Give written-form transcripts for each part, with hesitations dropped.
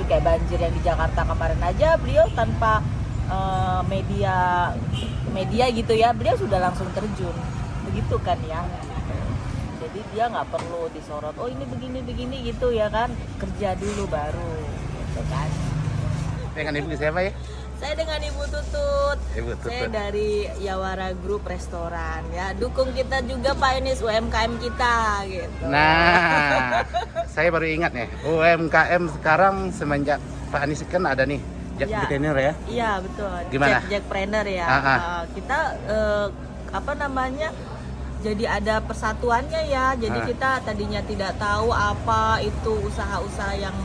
terjun. Kayak banjir yang di Jakarta kemarin aja, beliau tanpa media gitu ya, beliau sudah langsung terjun, begitu kan ya. Jadi dia nggak perlu disorot, oh ini begini gitu ya kan, kerja dulu baru gitu kan. Dengan ibu siapa ya? Saya dengan Ibu Tutut. Ibu Tutut. Saya dari Yawara Group Restoran ya. Dukung kita juga Pak Anies, UMKM kita gitu. Nah, saya baru ingat nih, UMKM sekarang semenjak Pak Anies kan ada nih Jackpreneur ya? Iya betul. Gimana? Jackpreneur ya. Kita apa namanya? Jadi ada persatuannya ya. Jadi kita tadinya tidak tahu apa itu usaha-usaha yang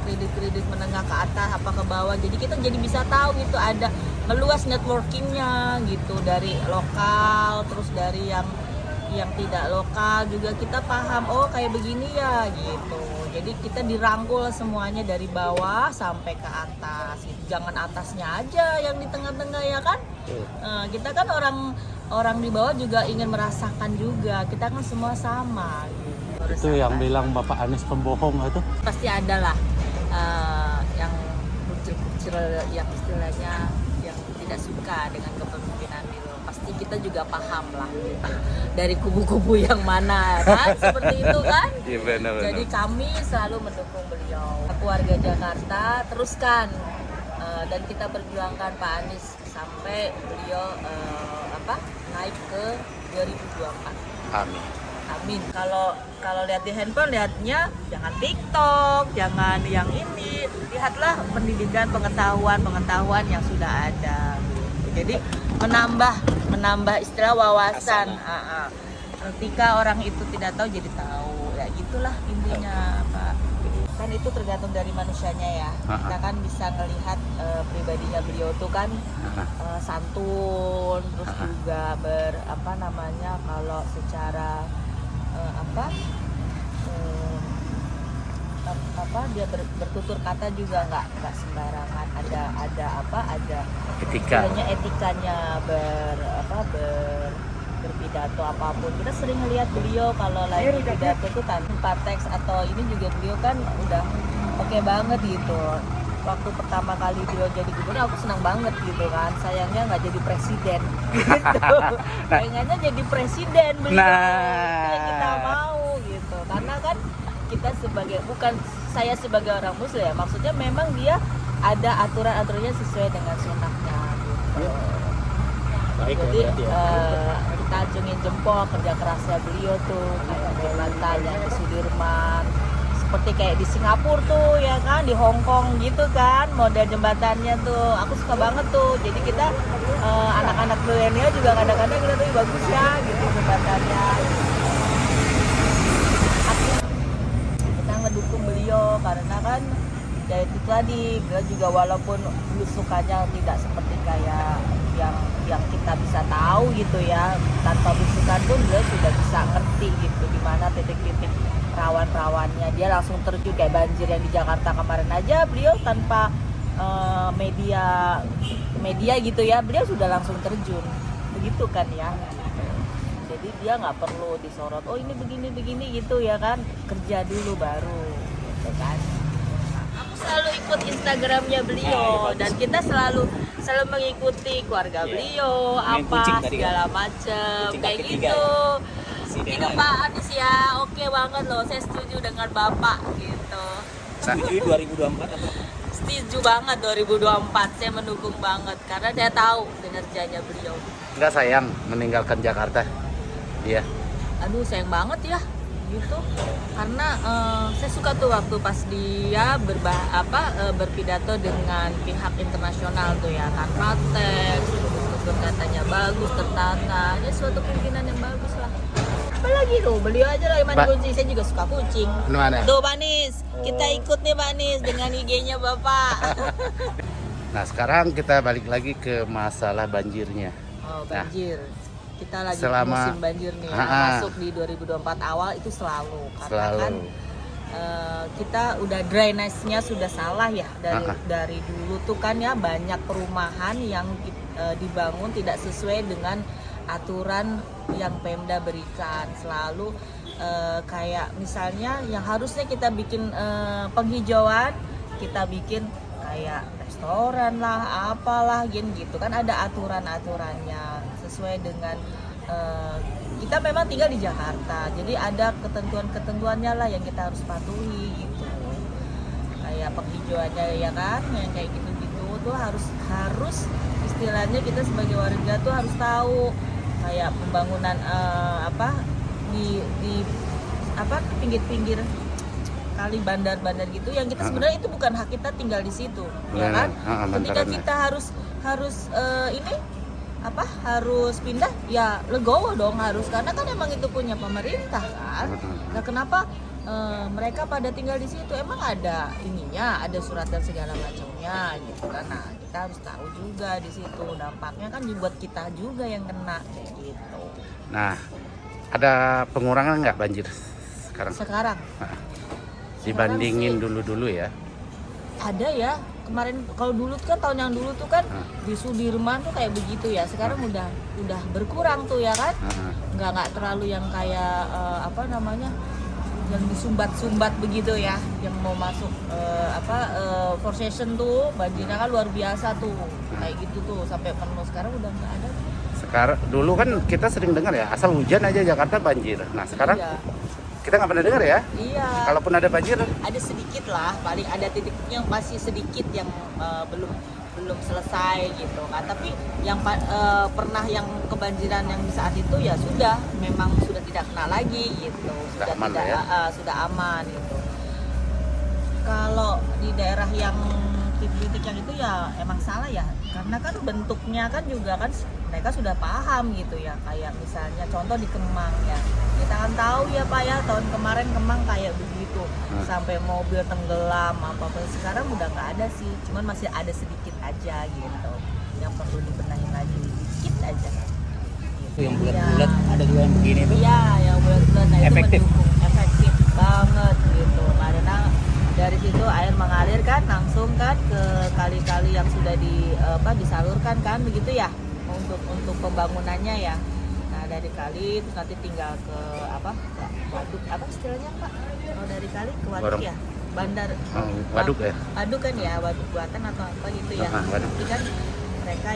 kredit menengah ke atas apa ke bawah. Jadi kita jadi bisa tahu gitu, ada meluas networkingnya gitu, dari lokal terus dari yang tidak lokal juga kita paham, oh kayak begini ya gitu. Jadi kita dirangkul semuanya dari bawah sampai ke atas gitu. Jangan atasnya aja yang di tengah-tengah ya kan. Kita kan orang di bawah juga ingin merasakan juga, kita kan semua sama gitu. Itu yang bilang Bapak Anies pembohong itu? Pasti ada lah yang kucil-kucil yang istilahnya yang tidak suka dengan kepemimpinan itu. Pasti kita juga paham lah gitu. Dari kubu-kubu yang mana kan, seperti itu kan. Iya benar. Jadi kami selalu mendukung beliau. Warga Jakarta teruskan dan kita perjuangkan Pak Anies sampai beliau naik ke 2024. Amin. Amin. Kalau lihat di handphone, lihatnya jangan TikTok, jangan yang ini. Lihatlah pendidikan, pengetahuan yang sudah ada. Jadi menambah istilah wawasan. Ketika orang itu tidak tahu jadi tahu. Ya gitulah intinya, Pak. Kan itu tergantung dari manusianya ya. Kita kan bisa ngelihat pribadinya beliau tuh kan santun, terus juga kalau secara dia bertutur kata juga nggak sembarangan, ada etikanya berpidato apapun. Kita sering lihat beliau kalau lagi pidato tuh tanpa teks atau ini juga beliau kan udah oke banget gitu. Waktu pertama kali beliau jadi gubernur aku senang banget gitu kan, sayangnya nggak jadi presiden gitu. Pengennya jadi presiden beliau, yang kita mau gitu, karena kan kita saya sebagai orang muslim ya, maksudnya memang dia ada aturan-aturannya sesuai dengan sunnahnya gitu. Jadi kita acungin jempol kerja kerasnya beliau tuh, kayak jembatannya di Sudirman, seperti kayak di Singapura tuh ya kan, di Hong Kong gitu kan, model jembatannya tuh aku suka banget tuh. Jadi kita anak-anak milenial juga kadang-kadang kita tuh bagus ya gitu jembatannya. Kita ngedukung beliau karena kan ya itu tadi, beliau juga walaupun belusukannya tidak seperti kayak yang kita bisa tahu gitu ya, tanpa belusukan pun beliau sudah bisa ngerti gitu di mana titik-titik rawan-rawannya. Dia langsung terjun, kayak banjir yang di Jakarta kemarin aja, beliau tanpa media gitu ya, beliau sudah langsung terjun, begitu kan ya. Jadi dia nggak perlu disorot, oh ini begini gitu ya kan, kerja dulu baru gitu kan. Aku selalu ikut Instagramnya beliau dan kita selalu mengikuti keluarga beliau, segala macem kayak gitu. Ini Pak Anies ya, oke banget loh, saya setuju dengan Bapak gitu. Setuju 2024 apa? Setuju banget 2024, saya mendukung banget karena saya tahu kinerjanya beliau. Nggak sayang meninggalkan Jakarta? Iya. Aduh sayang banget ya gitu, karena saya suka tuh waktu pas dia berpidato dengan pihak internasional tuh ya, tanpa teks, tutur katanya bagus, tertata, dia suatu pimpinan yang bagus lah. Apalagi tuh beliau aja lagi mandi kucing, saya juga suka kucing. Mana? Tuh Pak Anies, kita ikut nih Pak Anies dengan IG-nya Bapak. Nah sekarang kita balik lagi ke masalah banjirnya. Oh banjir. Kita lagi Selama musim banjir nih ya, masuk di 2024 awal itu selalu kan kita udah drainase-nya sudah salah ya dari dulu tuh kan ya, banyak perumahan yang dibangun tidak sesuai dengan aturan yang Pemda berikan. Selalu kayak misalnya yang harusnya kita bikin penghijauan kita bikin kayak restoran lah, apalah gitu kan ada aturan-aturannya sesuai dengan kita memang tinggal di Jakarta, jadi ada ketentuan-ketentuannya lah yang kita harus patuhi gitu. Kayak penghijauannya ya kan, yang kayak gitu-gitu tuh harus istilahnya kita sebagai warga tuh harus tahu. Kayak pembangunan di pinggir-pinggir kali bandar-bandar gitu yang kita sebenarnya itu bukan hak kita tinggal di situ, ya kan? Ketika kita harus harus pindah ya legowo dong harus, karena kan emang itu punya pemerintah kan. Nah kenapa mereka pada tinggal di situ, emang ada ininya, ada surat dan segala macamnya gitu kan. Nah kita harus tahu juga di situ dampaknya kan dibuat kita juga yang kena kayak gitu. Nah, ada pengurangan nggak banjir sekarang? Dibandingin dulu-dulu ya? Ada ya, kemarin kalau dulu kan tahun yang dulu tuh kan di Sudirman tuh kayak begitu ya. Sekarang udah berkurang tuh ya kan. Nggak terlalu yang kayak yang disumbat-sumbat begitu ya, yang mau masuk Four Seasons tuh banjirnya kan luar biasa tuh, kayak gitu tuh sampai penuh. Sekarang udah nggak ada. Sekarang dulu kan kita sering dengar ya, asal hujan aja Jakarta banjir. Nah sekarang kita nggak pernah dengar ya. Iya. Kalaupun ada banjir, ada sedikit lah, paling ada titik yang masih sedikit yang belum selesai gitu kan. Tapi yang pernah yang kebanjiran yang di saat itu ya memang sudah tidak kena lagi gitu. Sudah aman tidak ya? Sudah aman gitu. Kalau di daerah yang titik-titik yang itu ya emang salah ya, karena kan bentuknya kan juga kan mereka sudah paham gitu ya. Kayak misalnya contoh di Kemang ya, kita kan tahu ya Pak ya, tahun kemarin Kemang kayak begitu sampai mobil tenggelam apa-apa. Sekarang udah nggak ada sih, cuman masih ada sedikit aja gitu yang perlu dibenahin lagi dikit aja gitu. Yang bulat-bulat ada juga yang begini tuh. Iya, yang bulat-bulat, nah itu Efektif. mendukung, efektif banget gitu, karena dari situ air mengalir kan langsung kan ke kali-kali yang sudah disalurkan kan begitu ya untuk pembangunannya ya. Nah dari kali terus nanti tinggal ke waduk, apa istilahnya Pak? Kalau dari kali ke waduk ya, bandar. waduk ya. Waduk kan ya, waduk buatan atau apa gitu ya. Waduk. Jadi kan mereka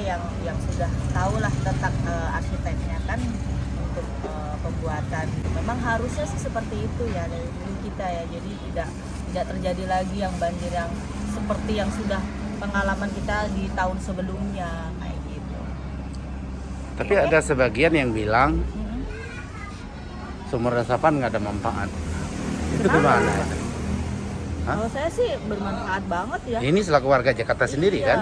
yang sudah tahu lah tentang arsiteknya kan untuk pembuatan. Memang harusnya sih seperti itu ya dari dulu kita ya. Jadi tidak terjadi lagi yang banjir yang seperti yang sudah pengalaman kita di tahun sebelumnya kayak gitu. Tapi ada sebagian yang bilang sumur resapan nggak ada manfaat. Itu gimana? Kalau saya sih bermanfaat banget ya. Ini selaku warga Jakarta sendiri kan,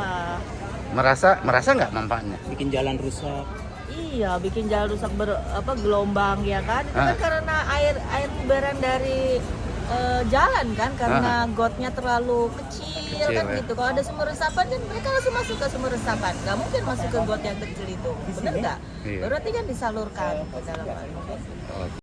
merasa nggak manfaatnya? Bikin jalan rusak. Iya, bikin jalan rusak gelombang ya kan. Itu kan karena air kubaran dari jalan kan, karena gotnya terlalu kecil kan ya. gitu. Kalau ada sumur resapan kan mereka langsung masuk ke sumur resapan. Nggak mungkin masuk ke got yang kecil itu, bener nggak? Iya. Berarti kan disalurkan ke dalam air.